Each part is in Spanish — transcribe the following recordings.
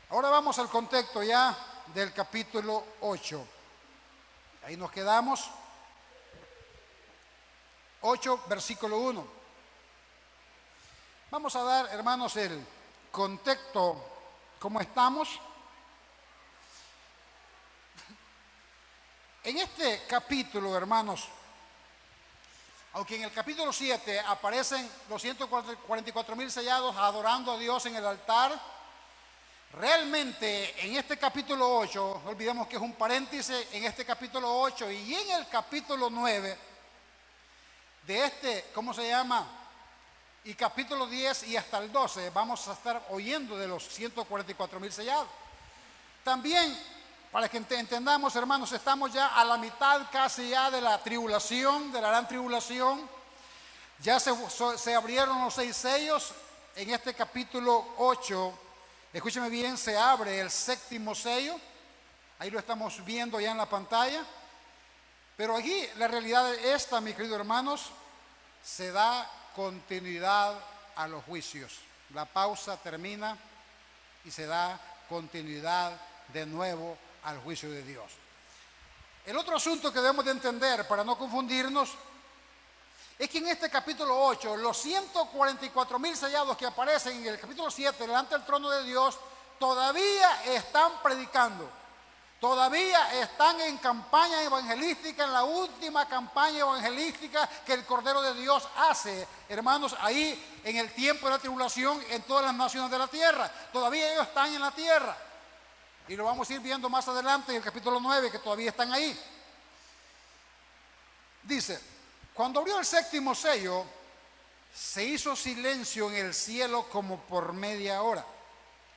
Ahora vamos al contexto ya del capítulo 8. Ahí nos quedamos. 8, versículo 1. Vamos a dar, hermanos, el contexto, cómo estamos. En este capítulo, hermanos, aunque en el capítulo 7 aparecen los 144,000 sellados adorando a Dios en el altar, realmente en este capítulo 8, no olvidemos que es un paréntesis, en este capítulo 8 y en el capítulo 9 de este, ¿cómo se llama? Y capítulo 10 y hasta el 12 vamos a estar oyendo de los 144,000 sellados. También, para que entendamos, hermanos, estamos ya a la mitad casi ya de la tribulación, de la gran tribulación. Ya se abrieron los 6 sellos. En este capítulo 8, escúcheme bien, se abre el 7º sello. Ahí lo estamos viendo ya en la pantalla. Pero aquí la realidad es esta, mis queridos hermanos, se da continuidad a los juicios. La pausa termina y se da continuidad de nuevo al juicio de Dios. El otro asunto que debemos de entender para no confundirnos es que en este capítulo 8, los 144,000 sellados que aparecen en el capítulo 7 delante del trono de Dios todavía están predicando. Todavía están en campaña evangelística, en la última campaña evangelística que el Cordero de Dios hace, hermanos, ahí en el tiempo de la tribulación en todas las naciones de la tierra. Todavía ellos están en la tierra. Y lo vamos a ir viendo más adelante en el capítulo 9, que todavía están ahí. Dice, cuando abrió el 7º sello, se hizo silencio en el cielo como por media hora.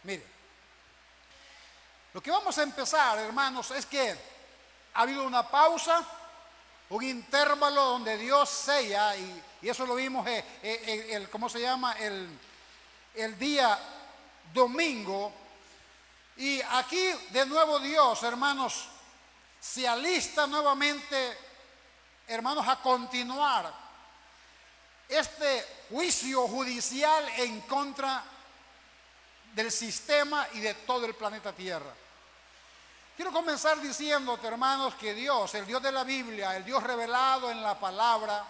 Mire. Lo que vamos a empezar, hermanos, es que ha habido una pausa, un intervalo donde Dios sella, y eso lo vimos, ¿cómo se llama? El día domingo. Y aquí de nuevo Dios, hermanos, se alista nuevamente, hermanos, a continuar este juicio judicial en contra del sistema y de todo el planeta Tierra. Quiero comenzar diciéndote, hermanos, que Dios, el Dios de la Biblia, el Dios revelado en la palabra,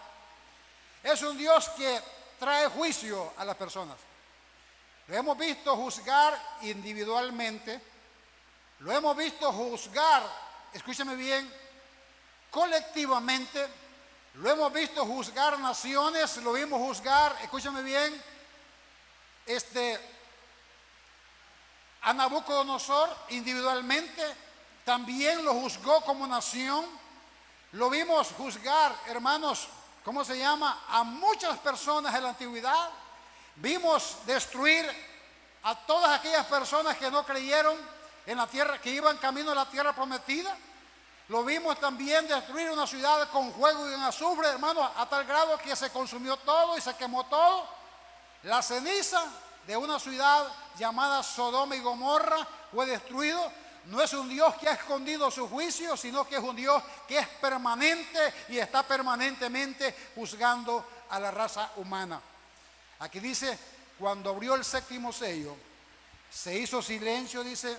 es un Dios que trae juicio a las personas. Lo hemos visto juzgar individualmente, lo hemos visto juzgar, escúchame bien, colectivamente, lo hemos visto juzgar naciones, lo vimos juzgar, escúchame bien, a Nabucodonosor individualmente, también lo juzgó como nación. Lo vimos juzgar, hermanos, ¿cómo se llama? A muchas personas en la antigüedad. Vimos destruir a todas aquellas personas que no creyeron en la tierra, que iban camino a la tierra prometida. Lo vimos también destruir una ciudad con fuego y en azufre, hermanos, a tal grado que se consumió todo y se quemó todo. La ceniza de una ciudad llamada Sodoma y Gomorra fue destruido. No es un Dios que ha escondido su juicio, sino que es un Dios que es permanente y está permanentemente juzgando a la raza humana. Aquí dice, cuando abrió el 7º sello, se hizo silencio, dice,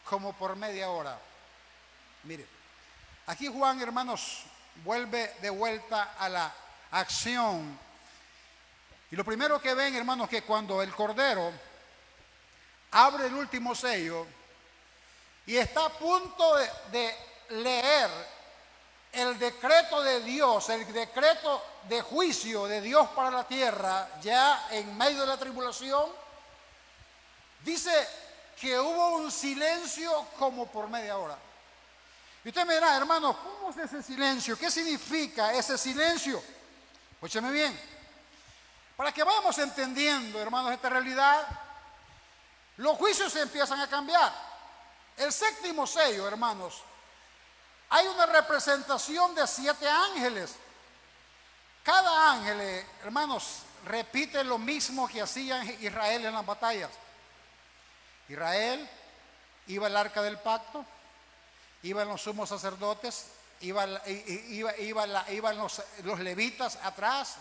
como por media hora. Mire, aquí Juan, hermanos, vuelve de vuelta a la acción. Y lo primero que ven, hermanos, que cuando el Cordero abre el último sello y está a punto de leer el decreto de Dios, el decreto de juicio de Dios para la tierra, ya en medio de la tribulación, dice que hubo un silencio como por media hora. Y usted me dirá, hermanos, ¿cómo es ese silencio? ¿Qué significa ese silencio? Escúcheme bien. Para que vayamos entendiendo, hermanos, esta realidad, los juicios se empiezan a cambiar. El 7º sello, hermanos, hay una representación de 7 ángeles. Cada ángel, hermanos, repite lo mismo que hacía Israel en las batallas. Israel iba al arca del pacto, iban los sumos sacerdotes, iban los levitas atrás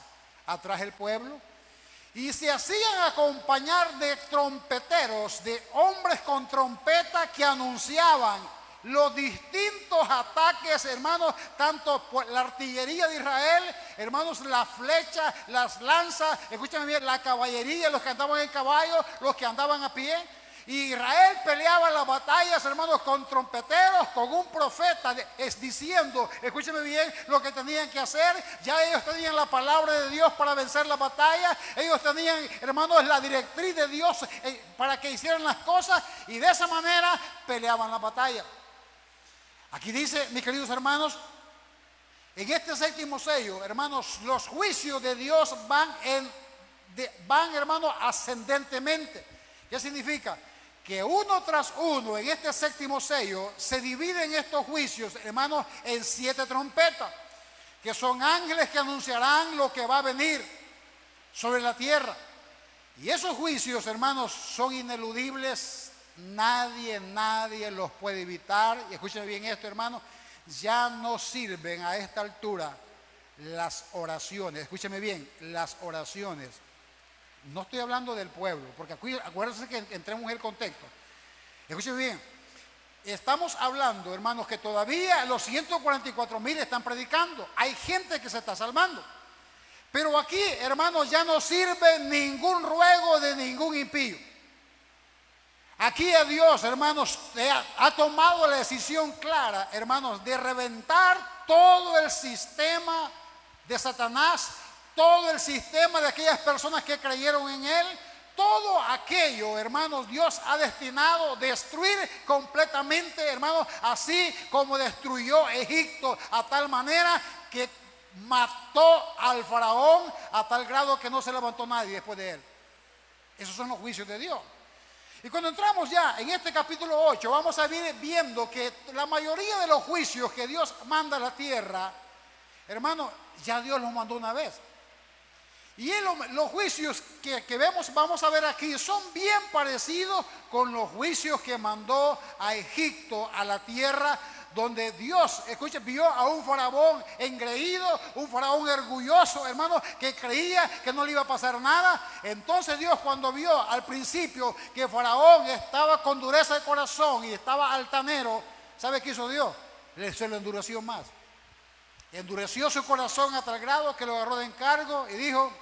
el pueblo, y se hacían acompañar de trompeteros, de hombres con trompeta que anunciaban los distintos ataques, hermanos, tanto por la artillería de Israel, hermanos, la flecha, las lanzas, escúchame bien, la caballería, los que andaban en caballo, los que andaban a pie. Y Israel peleaba las batallas, hermanos, con trompeteros, con un profeta, diciendo, escúcheme bien, lo que tenían que hacer. Ya ellos tenían la palabra de Dios para vencer la batalla. Ellos tenían, hermanos, la directriz de Dios para que hicieran las cosas. Y de esa manera peleaban la batalla. Aquí dice, mis queridos hermanos, en este séptimo sello, hermanos, los juicios de Dios van, hermanos, ascendentemente. ¿Qué significa? Que uno tras uno en este séptimo sello se dividen estos juicios, hermanos, en 7 trompetas, que son ángeles que anunciarán lo que va a venir sobre la tierra. Y esos juicios, hermanos, son ineludibles. Nadie los puede evitar. Y escúchenme bien esto, hermanos, ya no sirven a esta altura las oraciones. Escúchenme bien, las oraciones. No estoy hablando del pueblo, porque aquí, acuérdense que entremos en el contexto. Escúchenme bien, estamos hablando, hermanos, que todavía los 144,000 están predicando. Hay gente que se está salvando. Pero aquí, hermanos, ya no sirve ningún ruego de ningún impío. Aquí a Dios, hermanos, ha tomado la decisión clara, hermanos, de reventar todo el sistema de Satanás, todo el sistema de aquellas personas que creyeron en él. Todo aquello, hermanos, Dios ha destinado a destruir completamente, hermanos, así como destruyó Egipto a tal manera que mató al faraón a tal grado que no se levantó nadie después de él. Esos son los juicios de Dios. Y cuando entramos ya en este capítulo 8, vamos a ir viendo que la mayoría de los juicios que Dios manda a la tierra, hermanos, ya Dios los mandó una vez. Y los juicios que vemos, vamos a ver aquí, son bien parecidos con los juicios que mandó a Egipto, a la tierra, donde Dios, escuchen, vio a un faraón engreído, un faraón orgulloso, hermano, que creía que no le iba a pasar nada. Entonces Dios, cuando vio al principio que faraón estaba con dureza de corazón y estaba altanero, ¿sabe qué hizo Dios? Se lo endureció más. Endureció su corazón a tal grado que lo agarró de encargo y dijo: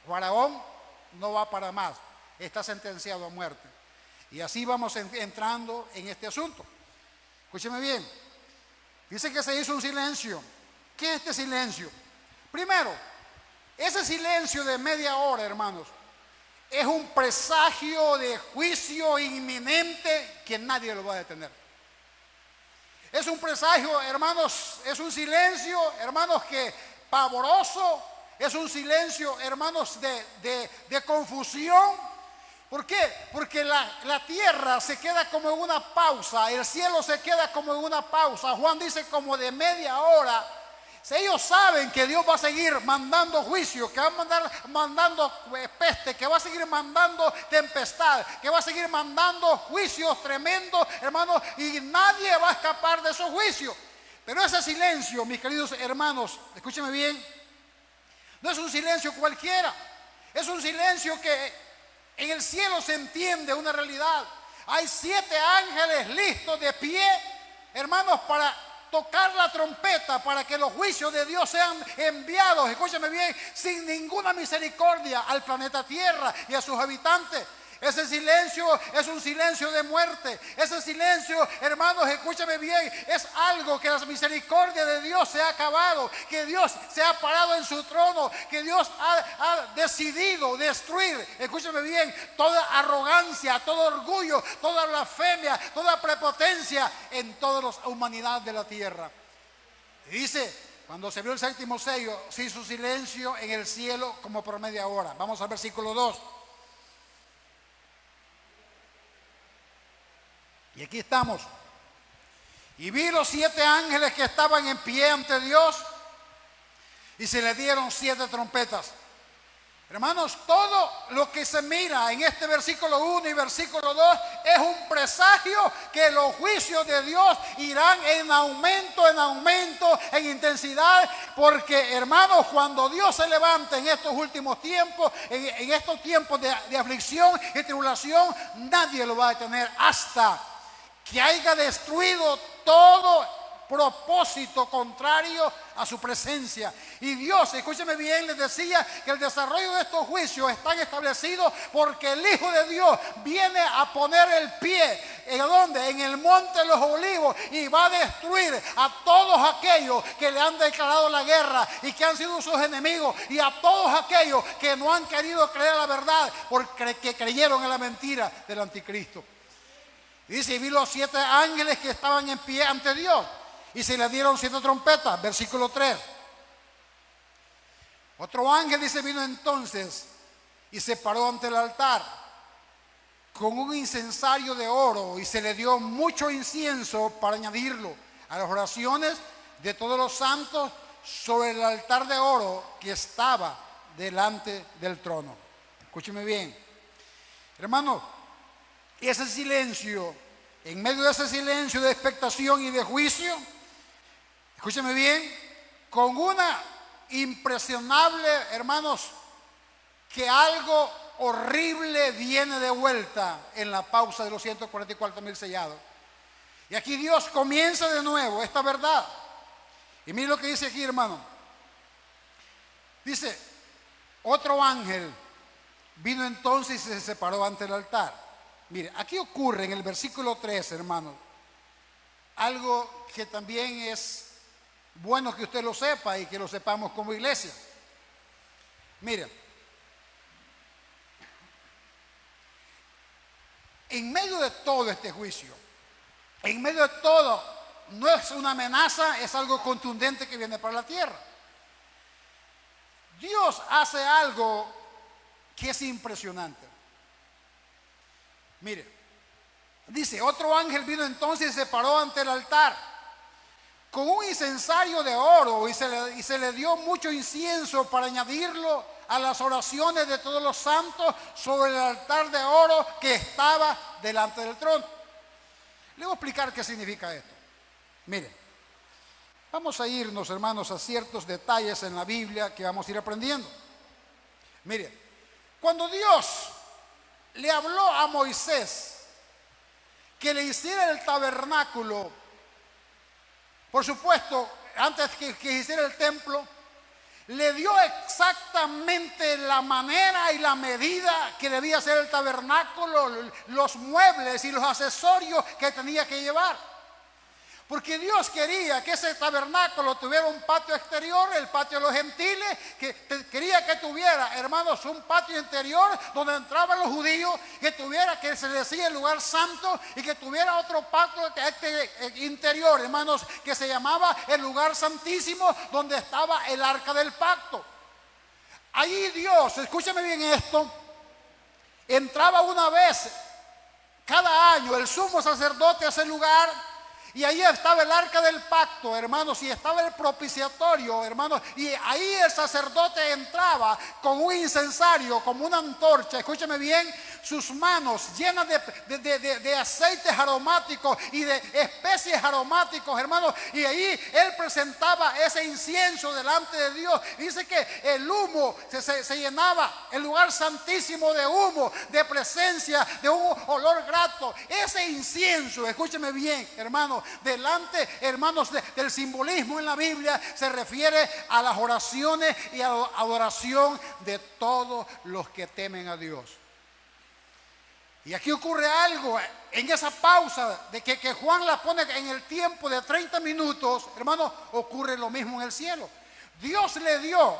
faraón no va para más, está sentenciado a muerte. Y así vamos entrando en este asunto. Escúcheme bien, dice que se hizo un silencio. ¿Qué es este silencio? Primero, ese silencio de media hora, hermanos, es un presagio de juicio inminente que nadie lo va a detener. Es un presagio, hermanos, es un silencio, hermanos, que pavoroso. Es un silencio, hermanos, de confusión. ¿Por qué? Porque la tierra se queda como en una pausa, el cielo se queda como en una pausa. Juan dice como de media hora. Si ellos saben que Dios va a seguir mandando juicio, que va a mandando peste, que va a seguir mandando tempestad, que va a seguir mandando juicios tremendos, hermanos, y nadie va a escapar de esos juicios. Pero ese silencio, mis queridos hermanos, escúchenme bien, no es un silencio cualquiera. Es un silencio que en el cielo se entiende una realidad. Hay 7 ángeles listos de pie, hermanos, para tocar la trompeta, para que los juicios de Dios sean enviados, escúchame bien, sin ninguna misericordia al planeta Tierra y a sus habitantes. Ese silencio es un silencio de muerte. Ese silencio, hermanos, escúchame bien, es algo que la misericordia de Dios se ha acabado, que Dios se ha parado en su trono, que Dios ha decidido destruir, escúchame bien, toda arrogancia, todo orgullo, toda blasfemia, toda prepotencia en toda la humanidad de la tierra. Y dice, cuando se vio el séptimo sello, se hizo silencio en el cielo como por media hora. Vamos al versículo 2. Y aquí estamos. Y vi los 7 ángeles que estaban en pie ante Dios, y se le dieron 7 trompetas. Hermanos, todo lo que se mira en este versículo 1 y versículo 2 es un presagio que los juicios de Dios irán en aumento, en intensidad, porque hermanos, cuando Dios se levante en estos últimos tiempos, en estos tiempos de aflicción y tribulación, nadie lo va a detener hasta que haya destruido todo propósito contrario a su presencia. Y Dios, escúcheme bien, les decía que el desarrollo de estos juicios están establecidos porque el Hijo de Dios viene a poner el pie ¿en dónde? En el monte de los olivos, y va a destruir a todos aquellos que le han declarado la guerra y que han sido sus enemigos, y a todos aquellos que no han querido creer la verdad porque creyeron en la mentira del anticristo. Y dice, y vi los 7 ángeles que estaban en pie ante Dios, y se le dieron 7 trompetas, versículo 3. Otro ángel, dice, vino entonces y se paró ante el altar con un incensario de oro, y se le dio mucho incienso para añadirlo a las oraciones de todos los santos sobre el altar de oro que estaba delante del trono. Escúcheme bien, hermano, ese silencio, en medio de ese silencio de expectación y de juicio, escúcheme bien, con una impresionable, hermanos, que algo horrible viene de vuelta en la pausa de los 144,000 sellados. Y aquí Dios comienza de nuevo esta verdad. Y mire lo que dice aquí, hermano. Dice, otro ángel vino entonces y se separó ante el altar. Mire, aquí ocurre en el versículo 3, hermano, algo que también es bueno que usted lo sepa y que lo sepamos como iglesia. Mire, en medio de todo este juicio, en medio de todo, no es una amenaza, es algo contundente que viene para la tierra. Dios hace algo que es impresionante. Mire, dice, otro ángel vino entonces y se paró ante el altar con un incensario de oro, y se le dio mucho incienso para añadirlo a las oraciones de todos los santos sobre el altar de oro que estaba delante del trono. Le voy a explicar qué significa esto. Mire, vamos a irnos, hermanos, a ciertos detalles en la Biblia que vamos a ir aprendiendo. Mire, cuando Dios le habló a Moisés que le hiciera el tabernáculo, por supuesto, antes que hiciera el templo, le dio exactamente la manera y la medida que debía ser el tabernáculo, los muebles y los accesorios que tenía que llevar. Porque Dios quería que ese tabernáculo tuviera un patio exterior, el patio de los gentiles, quería que tuviera, hermanos, un patio interior donde entraban los judíos, que se le decía el lugar santo, y que tuviera otro patio interior, hermanos, que se llamaba el lugar santísimo, donde estaba el arca del pacto. Allí Dios, escúchame bien esto, entraba una vez cada año el sumo sacerdote a ese lugar. Y ahí estaba el arca del pacto, hermanos, y estaba el propiciatorio, hermanos, y ahí el sacerdote entraba con un incensario, como una antorcha, escúcheme bien, sus manos llenas de aceites aromáticos y de especies aromáticos, hermanos, y ahí él presentaba ese incienso delante de Dios. Dice que el humo se llenaba, el lugar santísimo de humo, de presencia, de un olor grato. Ese incienso, escúcheme bien, hermanos, delante, hermanos, del simbolismo en la Biblia, se refiere a las oraciones y a la adoración de todos los que temen a Dios. Y aquí ocurre algo en esa pausa de que Juan la pone en el tiempo de 30 minutos, hermanos, ocurre lo mismo en el cielo. Dios le dio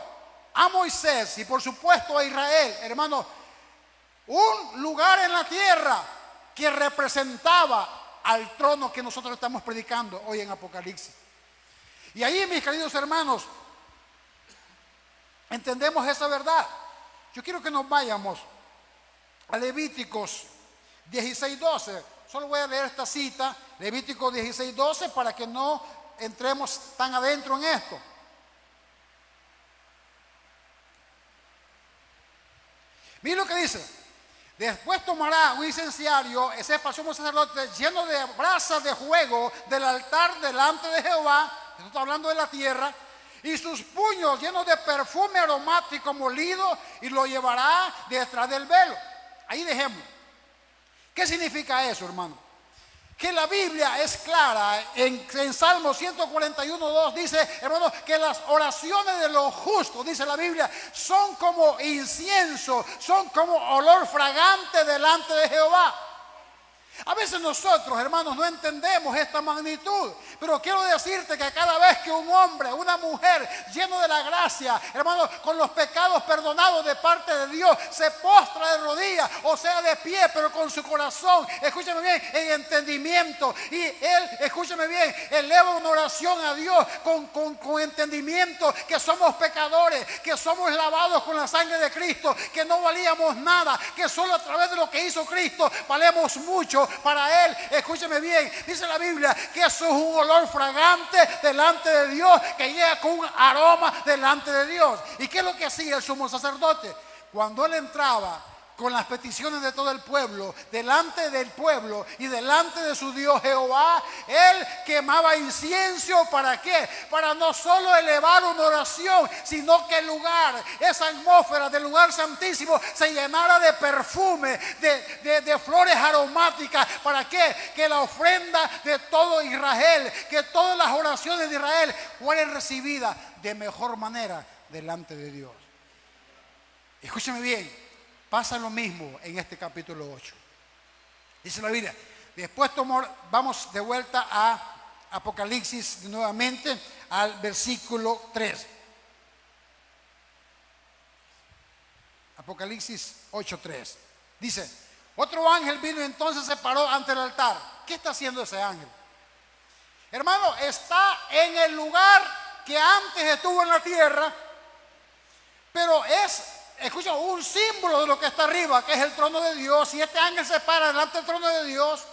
a Moisés y por supuesto a Israel, hermanos, un lugar en la tierra que representaba al trono que nosotros estamos predicando hoy en Apocalipsis. Y ahí, mis queridos hermanos, entendemos esa verdad. Yo quiero que nos vayamos a Levíticos 16:12. Solo voy a leer esta cita, Levíticos 16:12, para que no entremos tan adentro en esto. Mira lo que dice. Después tomará un incenciario, ese sumo sacerdote, lleno de brasas de fuego del altar delante de Jehová. Esto está hablando de la tierra. Y sus puños llenos de perfume aromático molido, y lo llevará detrás del velo. Ahí dejemos. ¿Qué significa eso, hermano? Que la Biblia es clara. En Salmo 141:2 dice, hermano, que las oraciones de los justos, dice la Biblia, son como incienso, son como olor fragante delante de Jehová. A veces nosotros, hermanos, no entendemos esta magnitud, pero quiero decirte que cada vez que un hombre, una mujer lleno de la gracia, hermanos, con los pecados perdonados de parte de Dios, se postra de rodillas, o sea de pie, pero con su corazón, escúchame bien, en entendimiento, y él, escúchame bien, eleva una oración a Dios con entendimiento, que somos pecadores, que somos lavados con la sangre de Cristo, que no valíamos nada, que solo a través de lo que hizo Cristo valemos mucho para Él. Escúcheme bien, dice la Biblia que eso es un olor fragante delante de Dios, que llega con un aroma delante de Dios. ¿Y qué es lo que hacía el sumo sacerdote? Cuando él entraba con las peticiones de todo el pueblo, delante del pueblo y delante de su Dios Jehová, él quemaba incienso. ¿Para qué? Para no solo elevar una oración, sino que el lugar, esa atmósfera del lugar santísimo, se llenara de perfume, de flores aromáticas. ¿Para qué? Que la ofrenda de todo Israel, que todas las oraciones de Israel fueran recibidas de mejor manera delante de Dios. Escúchame bien. Pasa lo mismo en este capítulo 8. Dice la Biblia. Después vamos de vuelta a Apocalipsis nuevamente, al versículo 3. Apocalipsis 8:3. Dice, otro ángel vino y entonces se paró ante el altar. ¿Qué está haciendo ese ángel? Hermano, está en el lugar que antes estuvo en la tierra, pero es, escucha, un símbolo de lo que está arriba, que es el trono de Dios. Y este ángel se para delante del trono de Dios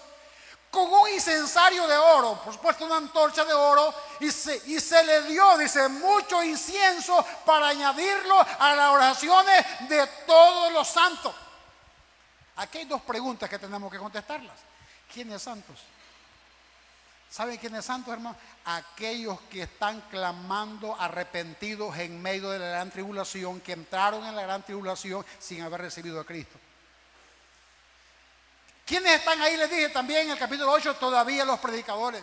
con un incensario de oro, por supuesto una antorcha de oro, y se le dio, dice, mucho incienso para añadirlo a las oraciones de todos los santos. Aquí hay dos preguntas que tenemos que contestarlas. ¿Quiénes santos? ¿Saben quiénes santos, hermano? Aquellos que están clamando arrepentidos en medio de la gran tribulación, que entraron en la gran tribulación sin haber recibido a Cristo. ¿Quiénes están ahí? Les dije también en el capítulo 8, todavía los predicadores.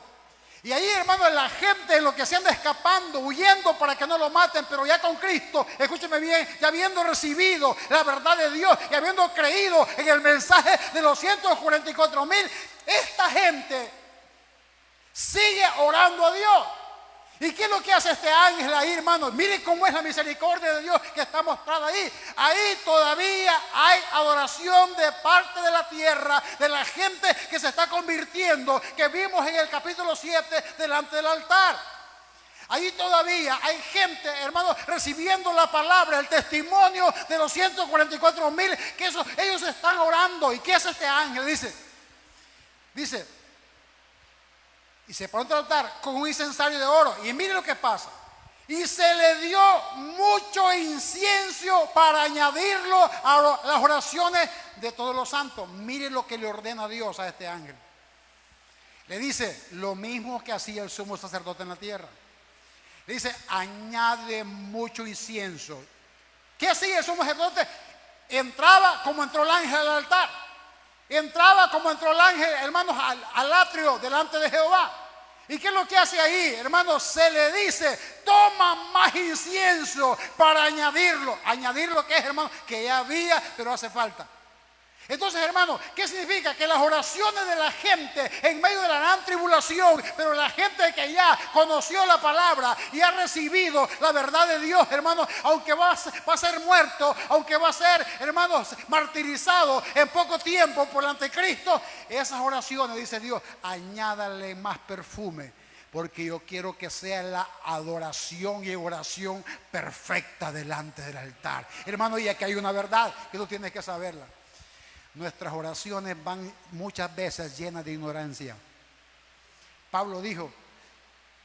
Y ahí, hermano, la gente en lo que se anda escapando, huyendo para que no lo maten, pero ya con Cristo, escúcheme bien, ya habiendo recibido la verdad de Dios y habiendo creído en el mensaje de los 144,000, esta gente sigue orando a Dios. ¿Y qué es lo que hace este ángel ahí, hermano? Miren cómo es la misericordia de Dios que está mostrada ahí. Ahí todavía hay adoración de parte de la tierra, de la gente que se está convirtiendo, que vimos en el capítulo 7 delante del altar. Ahí todavía hay gente, hermano, recibiendo la palabra, el testimonio de los 144,000, que ellos están orando. ¿Y qué hace este ángel? Dice, y se paró ante el altar con un incensario de oro. Y mire lo que pasa. Y se le dio mucho incienso para añadirlo a las oraciones de todos los santos. Mire lo que le ordena Dios a este ángel. Le dice lo mismo que hacía el sumo sacerdote en la tierra. Le dice, añade mucho incienso. ¿Qué hacía el sumo sacerdote? Entraba como entró el ángel al altar. Entraba como entró el ángel, hermanos, al atrio delante de Jehová. ¿Y qué es lo que hace ahí, hermanos? Se le dice, toma más incienso para añadirlo. Añadirlo que es, hermano, que ya había, pero hace falta. Entonces, hermano, ¿qué significa? Que las oraciones de la gente en medio de la gran tribulación, pero la gente que ya conoció la palabra y ha recibido la verdad de Dios, hermano, aunque va a ser muerto, aunque va a ser, hermanos, martirizado en poco tiempo por el anticristo, esas oraciones, dice Dios, añádale más perfume, porque yo quiero que sea la adoración y oración perfecta delante del altar. Hermano, y aquí hay una verdad que tú tienes que saberla. Nuestras oraciones van muchas veces llenas de ignorancia. Pablo dijo,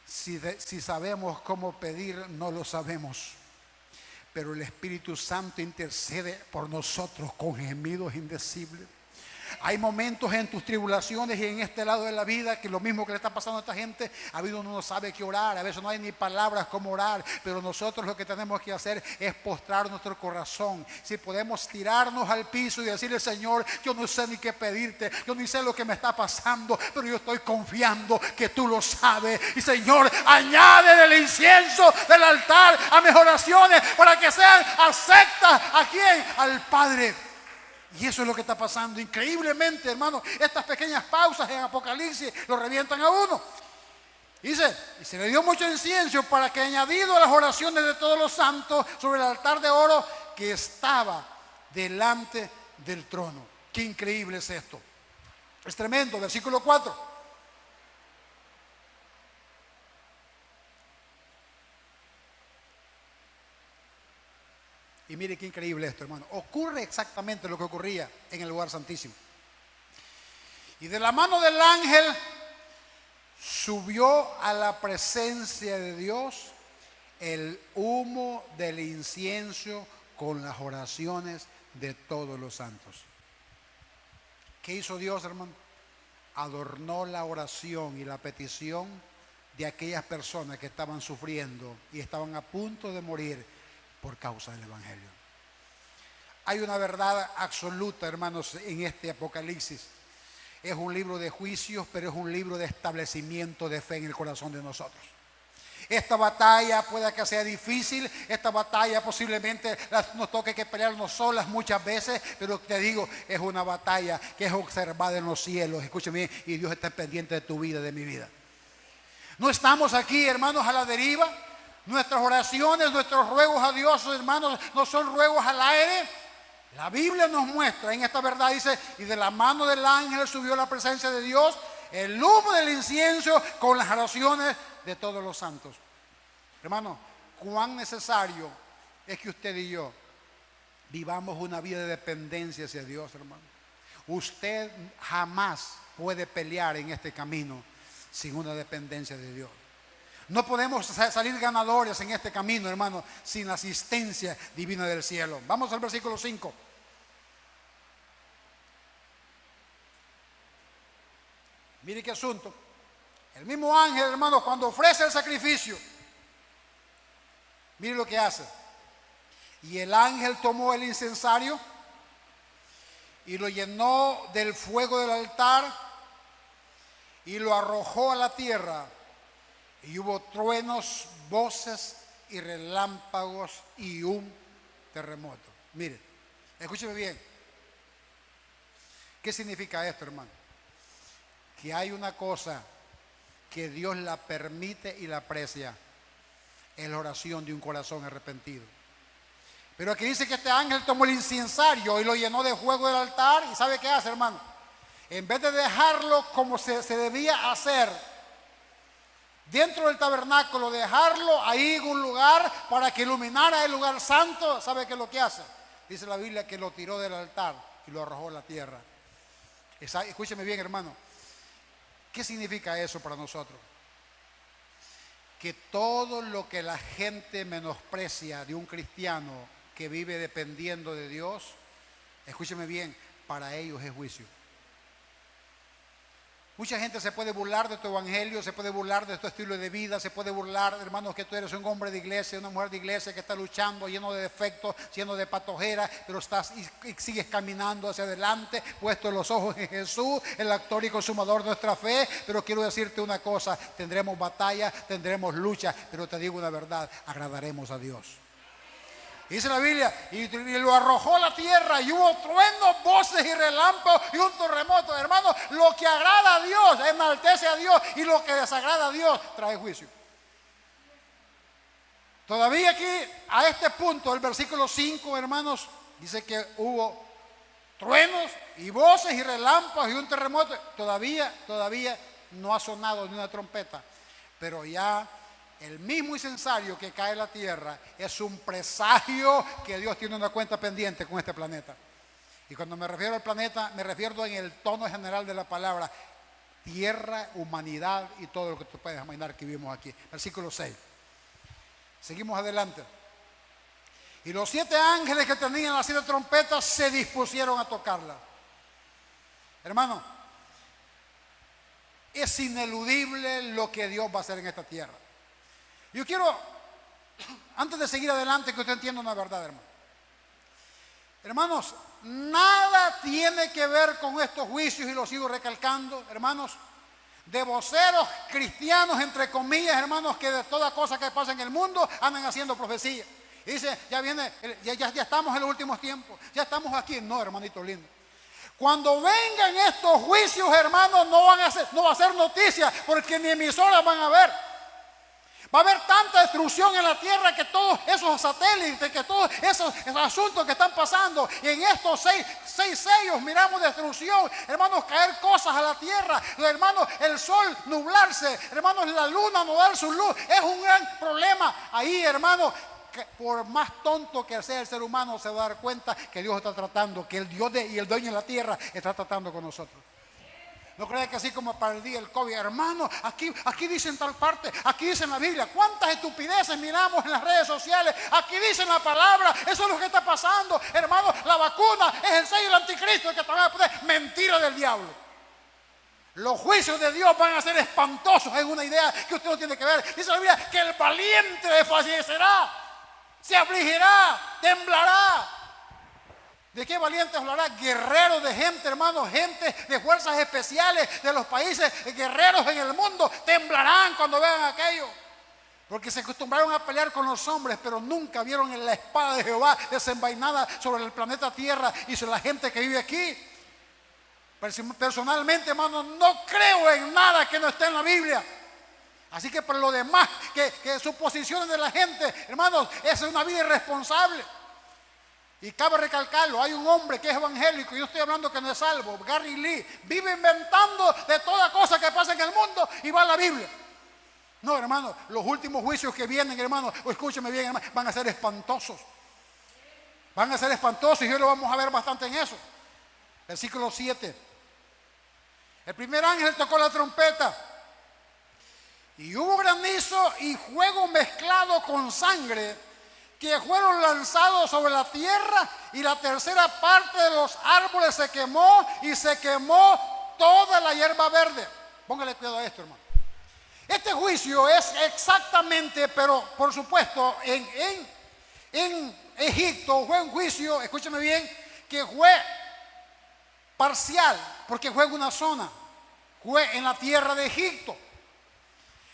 si sabemos cómo pedir, no lo sabemos. pero el Espíritu Santo intercede por nosotros con gemidos indecibles. Hay momentos en tus tribulaciones y en este lado de la vida que lo mismo que le está pasando a esta gente, a veces uno no sabe qué orar, a veces no hay ni palabras como orar, pero nosotros lo que tenemos que hacer es postrar nuestro corazón. Si podemos tirarnos al piso y decirle: Señor, yo no sé ni qué pedirte, yo ni sé lo que me está pasando, pero yo estoy confiando que tú lo sabes. Y Señor, añade del incienso del altar a mis oraciones para que sean aceptas. ¿A quién? Al Padre. Y eso es lo que está pasando increíblemente, hermano. Estas pequeñas pausas en Apocalipsis lo revientan a uno. Dice: y se le dio mucho incienso para que, añadido a las oraciones de todos los santos, sobre el altar de oro que estaba delante del trono. Qué increíble es esto. Es tremendo. Versículo 4. Y mire qué increíble esto, hermano. Ocurre exactamente lo que ocurría en el lugar santísimo. Y de la mano del ángel subió a la presencia de Dios el humo del incienso con las oraciones de todos los santos. ¿Qué hizo Dios, hermano? Adornó la oración y la petición de aquellas personas que estaban sufriendo y estaban a punto de morir por causa del Evangelio. Hay una verdad absoluta, hermanos, en este Apocalipsis. Es un libro de juicios, pero es un libro de establecimiento de fe en el corazón de nosotros. Esta batalla puede que sea difícil, esta batalla posiblemente nos toque que pelearnos solas muchas veces, pero te digo, es una batalla que es observada en los cielos. Escúchame, y Dios está pendiente de tu vida, de mi vida. No estamos aquí, hermanos, a la deriva. Nuestras oraciones, nuestros ruegos a Dios, hermanos, no son ruegos al aire. La Biblia nos muestra en esta verdad, dice: y de la mano del ángel subió a la presencia de Dios el humo del incienso con las oraciones de todos los santos. Hermano, cuán necesario es que usted y yo vivamos una vida de dependencia hacia Dios, hermano. Usted jamás puede pelear en este camino sin una dependencia de Dios. No podemos salir ganadores en este camino, hermano, sin la asistencia divina del cielo. Vamos al versículo 5. Mire qué asunto. El mismo ángel, hermano, cuando ofrece el sacrificio, mire lo que hace. Y el ángel tomó el incensario y lo llenó del fuego del altar y lo arrojó a la tierra. Y hubo truenos, voces y relámpagos y un terremoto. Mire, escúcheme bien. ¿Qué significa esto, hermano? Que hay una cosa que Dios la permite y la aprecia: es la oración de un corazón arrepentido. Pero aquí dice que este ángel tomó el incensario y lo llenó de fuego del altar. ¿Y sabe qué hace, hermano? En vez de dejarlo como se debía hacer dentro del tabernáculo, dejarlo ahí en un lugar para que iluminara el lugar santo, ¿sabe qué es lo que hace? Dice la Biblia que lo tiró del altar y lo arrojó a la tierra. Escúcheme bien, hermano. ¿Qué significa eso para nosotros? Que todo lo que la gente menosprecia de un cristiano que vive dependiendo de Dios, escúcheme bien, para ellos es juicio. Mucha gente se puede burlar de tu evangelio, se puede burlar de tu estilo de vida, se puede burlar, hermanos, que tú eres un hombre de iglesia, una mujer de iglesia que está luchando, lleno de defectos, lleno de patojeras, pero estás y sigues caminando hacia adelante, puesto los ojos en Jesús, el autor y consumador de nuestra fe. Pero quiero decirte una cosa: tendremos batalla, tendremos lucha, pero te digo una verdad: agradaremos a Dios. Dice la Biblia, y lo arrojó a la tierra, y hubo truenos, voces y relámpagos y un terremoto. Hermano, lo que agrada a Dios enaltece a Dios, y lo que desagrada a Dios trae juicio. Todavía aquí, a este punto, el versículo 5, hermanos, dice que hubo truenos y voces y relámpagos y un terremoto. Todavía no ha sonado ni una trompeta, pero ya el mismo incensario que cae en la tierra es un presagio que Dios tiene una cuenta pendiente con este planeta. Y cuando me refiero al planeta, me refiero en el tono general de la palabra: tierra, humanidad y todo lo que tú puedes imaginar que vivimos aquí. Versículo 6. Seguimos adelante. Y los 7 ángeles que tenían las 7 trompetas se dispusieron a tocarlas. Hermano, es ineludible lo que Dios va a hacer en esta tierra. Yo quiero, antes de seguir adelante, que usted entienda una verdad, hermano. Hermanos, nada tiene que ver con estos juicios, y lo sigo recalcando, hermanos, de voceros cristianos, entre comillas, hermanos, que de toda cosa que pasa en el mundo andan haciendo profecía. Y dice, ya viene, ya estamos en los últimos tiempos, ya estamos aquí. No, hermanito lindo. Cuando vengan estos juicios, hermanos, no va a ser noticia, porque ni emisoras van a ver. Va a haber tanta destrucción en la tierra que todos esos satélites, que todos esos asuntos que están pasando, y en estos seis sellos miramos destrucción, hermanos, caer cosas a la tierra, hermanos, el sol nublarse, hermanos, la luna no dar su luz. Es un gran problema ahí, hermanos. Por más tonto que sea el ser humano, se va a dar cuenta que Dios está tratando, que el Dios y el dueño de la tierra está tratando con nosotros. No crean que así como para el día del COVID, hermano, aquí dicen tal parte, aquí dice en la Biblia. ¿Cuántas estupideces miramos en las redes sociales? Aquí dicen la palabra, eso es lo que está pasando. Hermano, la vacuna es el sello del anticristo, que también puede, mentira del diablo. Los juicios de Dios van a ser espantosos, es una idea que usted no tiene que ver. Dice la Biblia que el valiente desfallecerá, se afligirá, temblará. ¿De qué valientes hablará? Guerreros de gente, hermanos, gente de fuerzas especiales de los países, guerreros en el mundo, temblarán cuando vean aquello. Porque se acostumbraron a pelear con los hombres, pero nunca vieron la espada de Jehová desenvainada sobre el planeta Tierra y sobre la gente que vive aquí. Personalmente, hermanos, no creo en nada que no esté en la Biblia. Así que por lo demás, que suposiciones de la gente, hermanos, es una vida irresponsable. Y cabe recalcarlo, hay un hombre que es evangélico, y yo estoy hablando que no es salvo, Gary Lee, vive inventando de toda cosa que pasa en el mundo y va a la Biblia. No, hermano, los últimos juicios que vienen, hermano, o escúcheme bien, hermano, van a ser espantosos. Van a ser espantosos, y hoy lo vamos a ver bastante en eso. Versículo 7. El primer ángel tocó la trompeta, y hubo granizo y fuego mezclado con sangre, que fueron lanzados sobre la tierra, y la tercera parte de los árboles se quemó, y se quemó toda la hierba verde. Póngale cuidado a esto, hermano. Este juicio es exactamente, pero por supuesto, en Egipto fue un juicio, escúcheme bien, que fue parcial, porque fue en una zona, fue en la tierra de Egipto.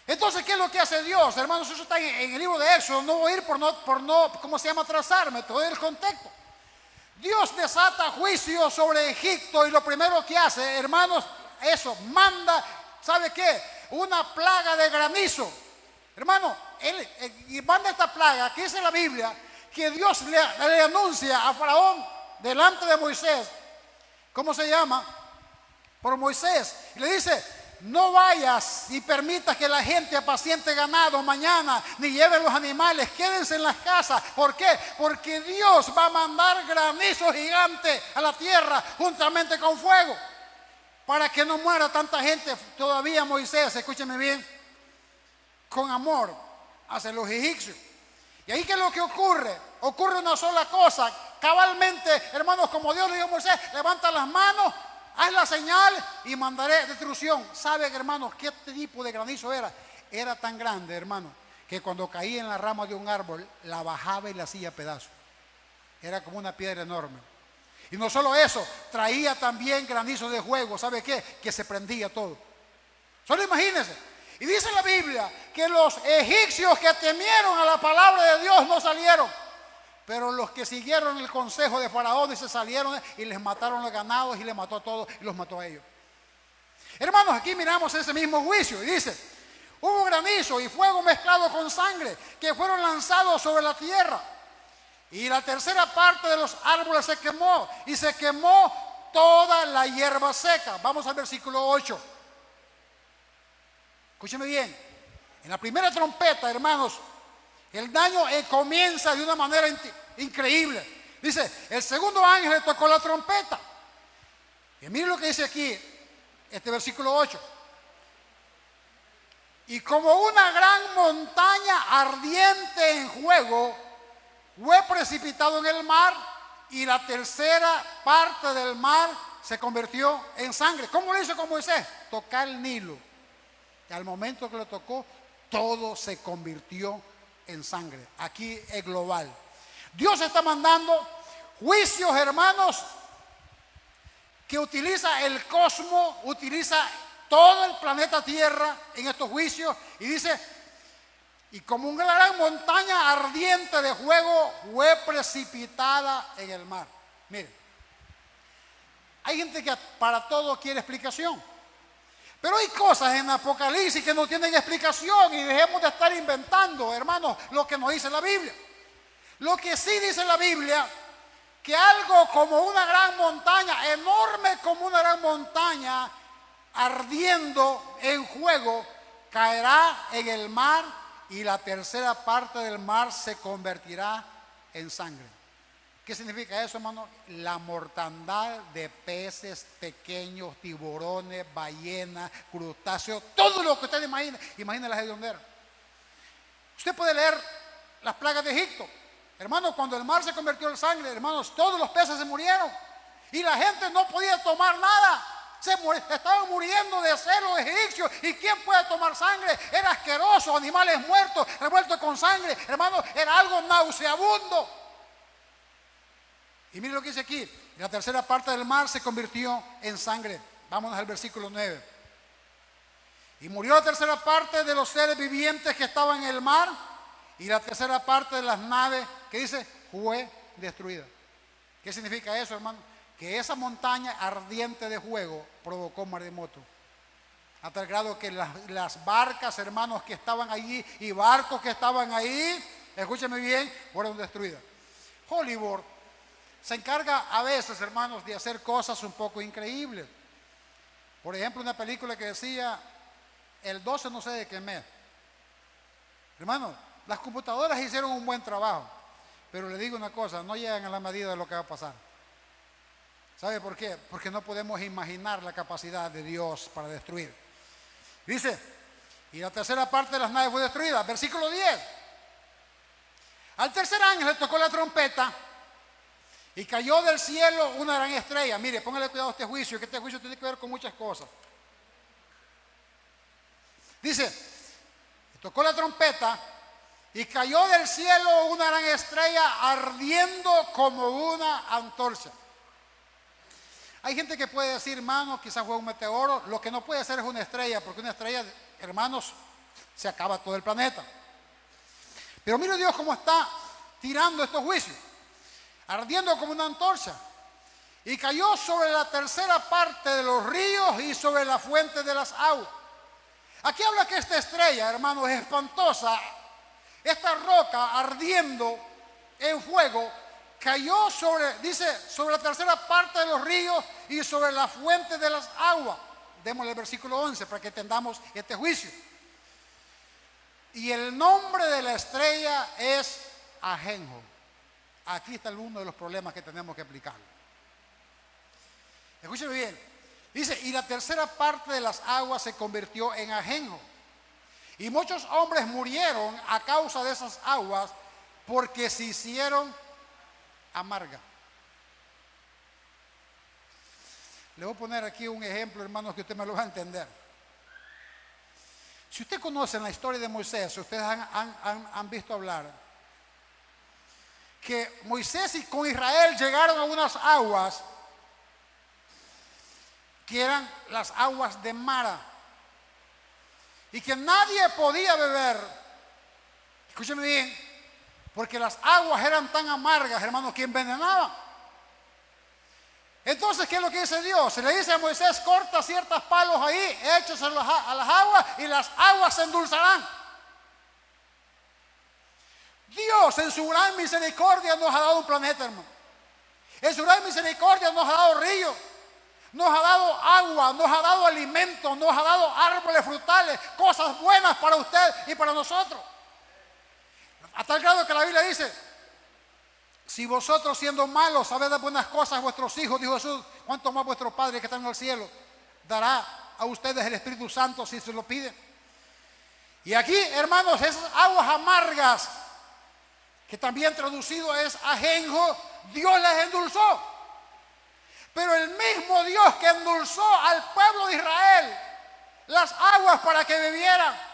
Entonces, ¿qué es lo que hace Dios? Hermanos, eso está en el libro de Éxodo. No voy a ir por no, ¿cómo se llama? Trazarme, te doy el contexto. Dios desata juicio sobre Egipto, y lo primero que hace, hermanos, eso, manda, ¿sabe qué? Una plaga de granizo. Hermano, y manda esta plaga, aquí dice la Biblia, que Dios le anuncia a Faraón delante de Moisés. ¿Cómo se llama? Por Moisés. Y le dice: no vayas y permitas que la gente apaciente ganado mañana, ni lleve los animales, quédense en las casas. ¿Por qué? Porque Dios va a mandar granizo gigante a la tierra juntamente con fuego, para que no muera tanta gente. Todavía Moisés, escúcheme bien, con amor hacia los egipcios. Y ahí, ¿qué es lo que ocurre? Ocurre una sola cosa, cabalmente, hermanos, como Dios le dijo a Moisés: levanta las manos, haz la señal y mandaré destrucción. ¿Saben, hermanos, qué tipo de granizo era? Era tan grande, hermano, que cuando caía en la rama de un árbol, la bajaba y la hacía pedazos. Era como una piedra enorme. Y no solo eso, traía también granizo de fuego. ¿Sabe qué? Que se prendía todo. Solo imagínense. Y dice la Biblia que los egipcios que temieron a la palabra de Dios no salieron. Pero los que siguieron el consejo de Faraón, y se salieron y les mataron los ganados, y les mató a todos y los mató a ellos. Hermanos, aquí miramos ese mismo juicio y dice: hubo granizo y fuego mezclado con sangre, que fueron lanzados sobre la tierra, y la tercera parte de los árboles se quemó, y se quemó toda la hierba seca. Vamos al versículo 8. Escúcheme bien. En la primera trompeta, hermanos, el daño comienza de una manera increíble. Dice: el segundo ángel tocó la trompeta. Y miren lo que dice aquí, este versículo 8. Y como una gran montaña ardiente en fuego fue precipitado en el mar y la tercera parte del mar se convirtió en sangre. ¿Cómo lo hizo con Moisés? Tocar el Nilo. Y al momento que lo tocó, todo se convirtió en sangre. Aquí es global. Dios está mandando juicios, hermanos, que utiliza el cosmos, utiliza todo el planeta Tierra en estos juicios, y dice, y como una gran montaña ardiente de fuego fue precipitada en el mar. Mire, hay gente que para todo quiere explicación, pero hay cosas en Apocalipsis que no tienen explicación, y dejemos de estar inventando, hermanos, lo que nos dice la Biblia. Lo que sí dice la Biblia, que algo como una gran montaña, enorme como una gran montaña, ardiendo en fuego, caerá en el mar y la tercera parte del mar se convertirá en sangre. ¿Qué significa eso, hermano? La mortandad de peces pequeños, tiburones, ballenas, crustáceos, todo lo que usted imagina. Imagina las hedionderas. Usted puede leer las plagas de Egipto. Hermanos, cuando el mar se convirtió en sangre, hermanos, todos los peces se murieron. Y la gente no podía tomar nada. Estaban muriendo de celo los egipcios. ¿Y quién puede tomar sangre? Era asqueroso, animales muertos, revueltos con sangre. Hermanos, era algo nauseabundo. Y mire lo que dice aquí. La tercera parte del mar se convirtió en sangre. Vámonos al versículo 9. Y murió la tercera parte de los seres vivientes que estaban en el mar, y la tercera parte de las naves, que dice, fue destruida. ¿Qué significa eso, hermano? Que esa montaña ardiente de fuego provocó maremoto. Hasta el grado que las barcas, hermanos, que estaban allí y barcos que estaban ahí, escúcheme bien, fueron destruidas. Hollywood se encarga a veces, hermanos, de hacer cosas un poco increíbles. Por ejemplo, una película que decía, el 12 no sé de qué mes. Hermanos, las computadoras hicieron un buen trabajo, pero le digo una cosa, no llegan a la medida de lo que va a pasar. ¿Sabe por qué? Porque no podemos imaginar la capacidad de Dios para destruir. Dice, y la tercera parte de las naves fue destruida. Versículo 10. Al tercer ángel le tocó la trompeta y cayó del cielo una gran estrella. Mire, póngale cuidado a este juicio, que este juicio tiene que ver con muchas cosas. Dice, le tocó la trompeta y cayó del cielo una gran estrella ardiendo como una antorcha. Hay gente que puede decir, hermano, quizás fue un meteoro. Lo que no puede ser es una estrella, porque una estrella, hermanos, se acaba todo el planeta. Pero mire Dios cómo está tirando estos juicios, ardiendo como una antorcha. Y cayó sobre la tercera parte de los ríos y sobre la fuente de las aguas. Aquí habla que esta estrella, hermanos, es espantosa. Esta roca ardiendo en fuego cayó sobre la tercera parte de los ríos y sobre la fuente de las aguas. Démosle el versículo 11 para que entendamos este juicio. Y el nombre de la estrella es Ajenjo. Aquí está uno de los problemas que tenemos que explicar. Escúcheme bien. Dice, y la tercera parte de las aguas se convirtió en ajenjo. Y muchos hombres murieron a causa de esas aguas, porque se hicieron amargas. Le voy a poner aquí un ejemplo, hermanos, que usted me lo va a entender. Si usted conoce la historia de Moisés, ustedes han visto hablar que Moisés y con Israel llegaron a unas aguas que eran las aguas de Mara, y que nadie podía beber. Escúcheme bien, porque las aguas eran tan amargas, hermanos, que envenenaban. Entonces, ¿qué es lo que dice Dios? Se le dice a Moisés, corta ciertos palos ahí, échaselos a las aguas y las aguas se endulzarán. Dios en su gran misericordia nos ha dado un planeta, hermano. En su gran misericordia nos ha dado ríos, nos ha dado agua, nos ha dado alimento, nos ha dado árboles frutales, cosas buenas para usted y para nosotros. A tal grado que la Biblia dice, si vosotros siendo malos sabéis dar buenas cosas a vuestros hijos, dijo Jesús, ¿cuánto más vuestro Padre que está en el cielo dará a ustedes el Espíritu Santo si se lo piden? Y aquí, hermanos, esas aguas amargas que también traducido es ajenjo, Dios les endulzó. Pero el mismo Dios que endulzó al pueblo de Israel las aguas para que bebieran,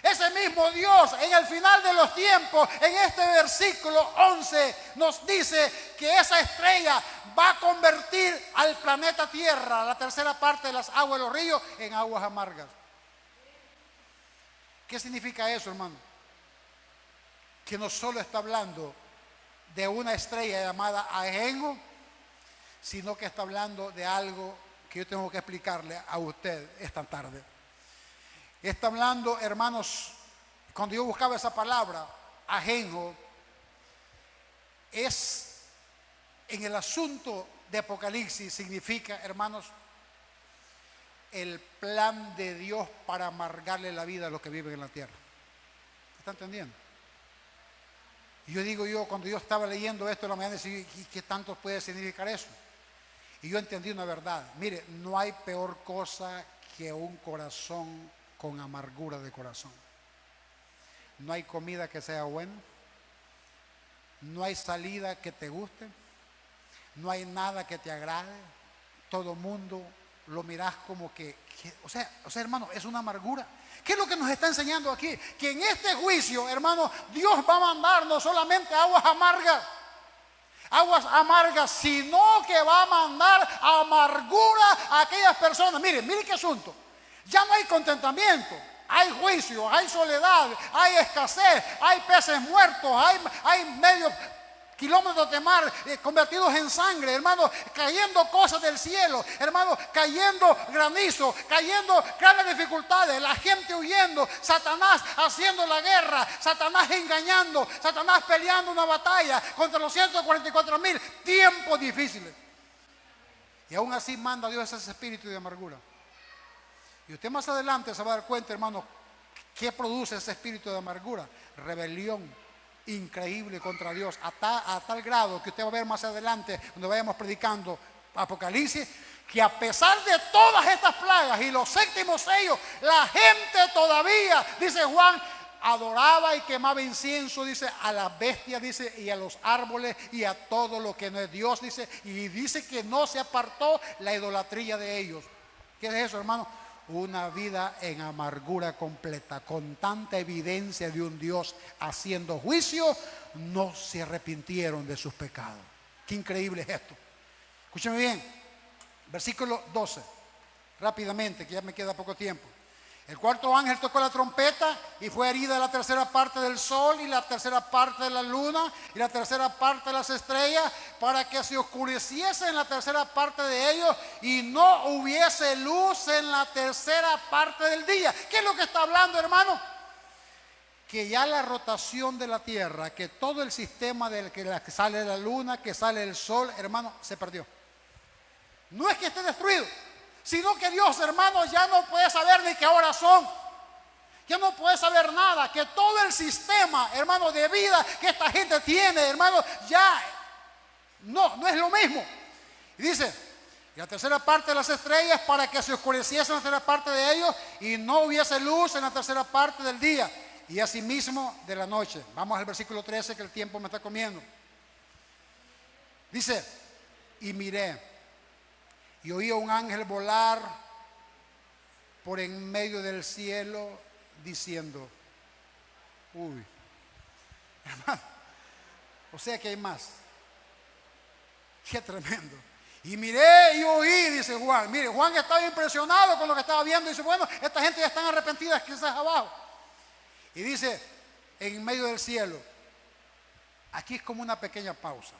ese mismo Dios en el final de los tiempos, en este versículo 11, nos dice que esa estrella va a convertir al planeta Tierra, la tercera parte de las aguas de los ríos, en aguas amargas. ¿Qué significa eso, hermano? Que no solo está hablando de una estrella llamada ajenjo, sino que está hablando de algo que yo tengo que explicarle a usted esta tarde. Está hablando, hermanos, cuando yo buscaba esa palabra, ajenjo, es en el asunto de Apocalipsis, significa, hermanos, el plan de Dios para amargarle la vida a los que viven en la tierra. ¿Está entendiendo? Y cuando yo estaba leyendo esto en la mañana, decía, ¿y qué tanto puede significar eso? Y yo entendí una verdad. Mire, no hay peor cosa que un corazón con amargura de corazón. No hay comida que sea buena, no hay salida que te guste, no hay nada que te agrade, todo mundo lo mirás como o sea, hermano, es una amargura. ¿Qué es lo que nos está enseñando aquí? Que en este juicio, hermano, Dios va a mandar no solamente aguas amargas, sino que va a mandar amargura a aquellas personas. Mire qué asunto. Ya no hay contentamiento, hay juicio, hay soledad, hay escasez, hay peces muertos, hay medio kilómetros de mar convertidos en sangre, hermano, cayendo cosas del cielo, hermano, cayendo granizo, cayendo grandes dificultades, la gente huyendo, Satanás haciendo la guerra, Satanás engañando, Satanás peleando una batalla contra los 144,000, tiempos difíciles. Y aún así manda Dios ese espíritu de amargura. Y usted más adelante se va a dar cuenta, hermano, ¿qué produce ese espíritu de amargura? Rebelión increíble contra Dios, a tal grado que usted va a ver más adelante, cuando vayamos predicando Apocalipsis, que a pesar de todas estas plagas y los séptimos sellos, la gente todavía, dice Juan, adoraba y quemaba incienso, dice, a las bestias, dice, y a los árboles y a todo lo que no es Dios, dice, y dice que no se apartó la idolatría de ellos. ¿Qué es eso, hermano? Una vida en amargura completa, con tanta evidencia de un Dios haciendo juicio, no se arrepintieron de sus pecados. Qué increíble es esto. Escúcheme bien, versículo 12, rápidamente, que ya me queda poco tiempo. El cuarto ángel tocó la trompeta y fue herida la tercera parte del sol y la tercera parte de la luna y la tercera parte de las estrellas, para que se oscureciese en la tercera parte de ellos y no hubiese luz en la tercera parte del día. ¿Qué es lo que está hablando, hermano? Que ya la rotación de la tierra, que todo el sistema del que sale la luna, que sale el sol, hermano, se perdió. No es que esté destruido, sino que Dios, hermano, ya no puede saber ni qué horas son. Ya no puede saber nada. Que todo el sistema, hermano, de vida que esta gente tiene, hermano, ya no es lo mismo. Y dice, y la tercera parte de las estrellas, para que se oscureciese en la tercera parte de ellos y no hubiese luz en la tercera parte del día, y asimismo de la noche. Vamos al versículo 13, que el tiempo me está comiendo. Dice, y miré, y oí a un ángel volar por en medio del cielo, diciendo, uy, hermano, o sea que hay más. Qué tremendo. Y miré y oí, dice Juan. Mire, Juan estaba impresionado con lo que estaba viendo. Dice, bueno, esta gente ya están arrepentidas, quizás abajo. Y dice, en medio del cielo. Aquí es como una pequeña pausa.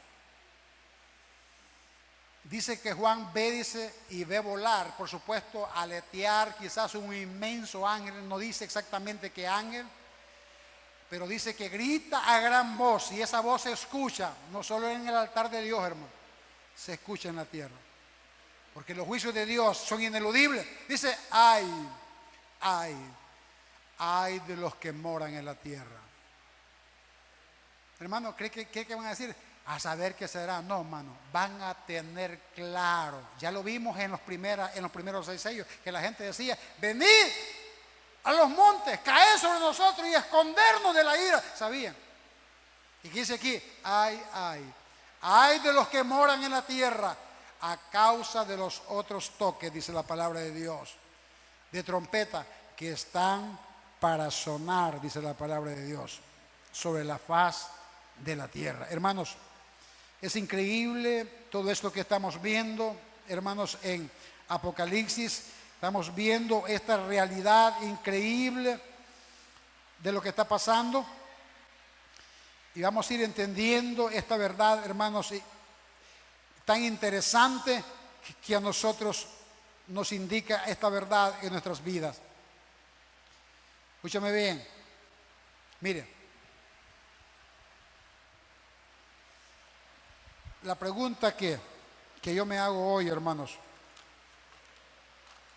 Dice que Juan ve, dice, y ve volar, por supuesto, aletear, quizás un inmenso ángel, no dice exactamente qué ángel, pero dice que grita a gran voz, y esa voz se escucha, no solo en el altar de Dios, hermano, se escucha en la tierra, porque los juicios de Dios son ineludibles. Dice, ay de los que moran en la tierra. Hermano, ¿cree que van a decir? A saber qué será. No, hermano, van a tener claro. Ya lo vimos en los primeros 6 sellos, que la gente decía, venid a los montes, caed sobre nosotros y escondernos de la ira. Sabían. ¿Y qué dice aquí? Ay, ay. Ay de los que moran en la tierra a causa de los otros toques, dice la palabra de Dios, de trompeta que están para sonar, dice la palabra de Dios, sobre la faz de la tierra. Hermanos, es increíble todo esto que estamos viendo, hermanos, en Apocalipsis. Estamos viendo esta realidad increíble de lo que está pasando. Y vamos a ir entendiendo esta verdad, hermanos, tan interesante que a nosotros nos indica esta verdad en nuestras vidas. Escúchame bien. Mire, la pregunta que yo me hago hoy, hermanos,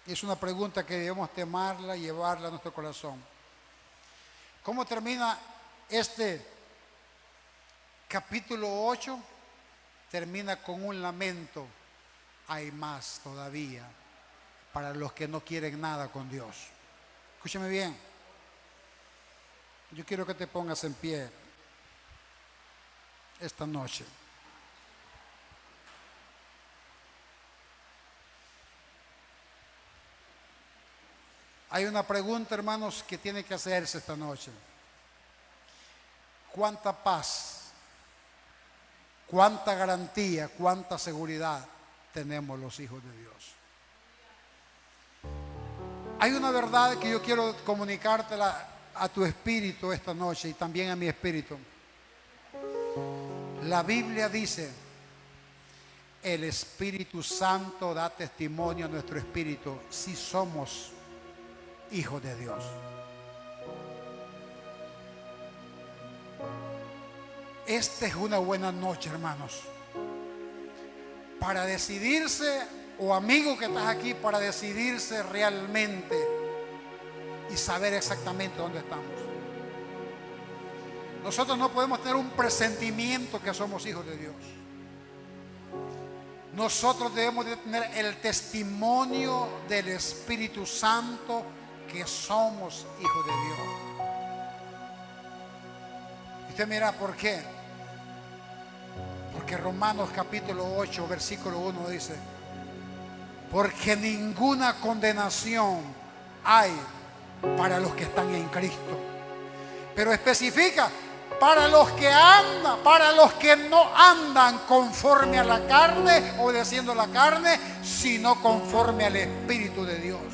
es una pregunta que debemos temarla y llevarla a nuestro corazón. ¿Cómo termina este capítulo 8? Termina con un lamento. Hay más todavía para los que no quieren nada con Dios. Escúchame bien. Yo quiero que te pongas en pie esta noche. Hay una pregunta, hermanos, que tiene que hacerse esta noche. ¿Cuánta paz, cuánta garantía, cuánta seguridad tenemos los hijos de Dios? Hay una verdad que yo quiero comunicártela a tu espíritu esta noche y también a mi espíritu. La Biblia dice: el Espíritu Santo da testimonio a nuestro espíritu si somos hijos de Dios. Esta es una buena noche, hermanos, para decidirse, o amigo que estás aquí, para decidirse realmente y saber exactamente dónde estamos. Nosotros no podemos tener un presentimiento que somos hijos de Dios. Nosotros debemos de tener el testimonio del Espíritu Santo que somos hijos de Dios. Y usted mira por qué. Porque Romanos capítulo 8 versículo 1 dice: porque ninguna condenación hay para los que están en Cristo. Pero especifica: para los que andan, para los que no andan conforme a la carne, obedeciendo la carne, sino conforme al Espíritu de Dios.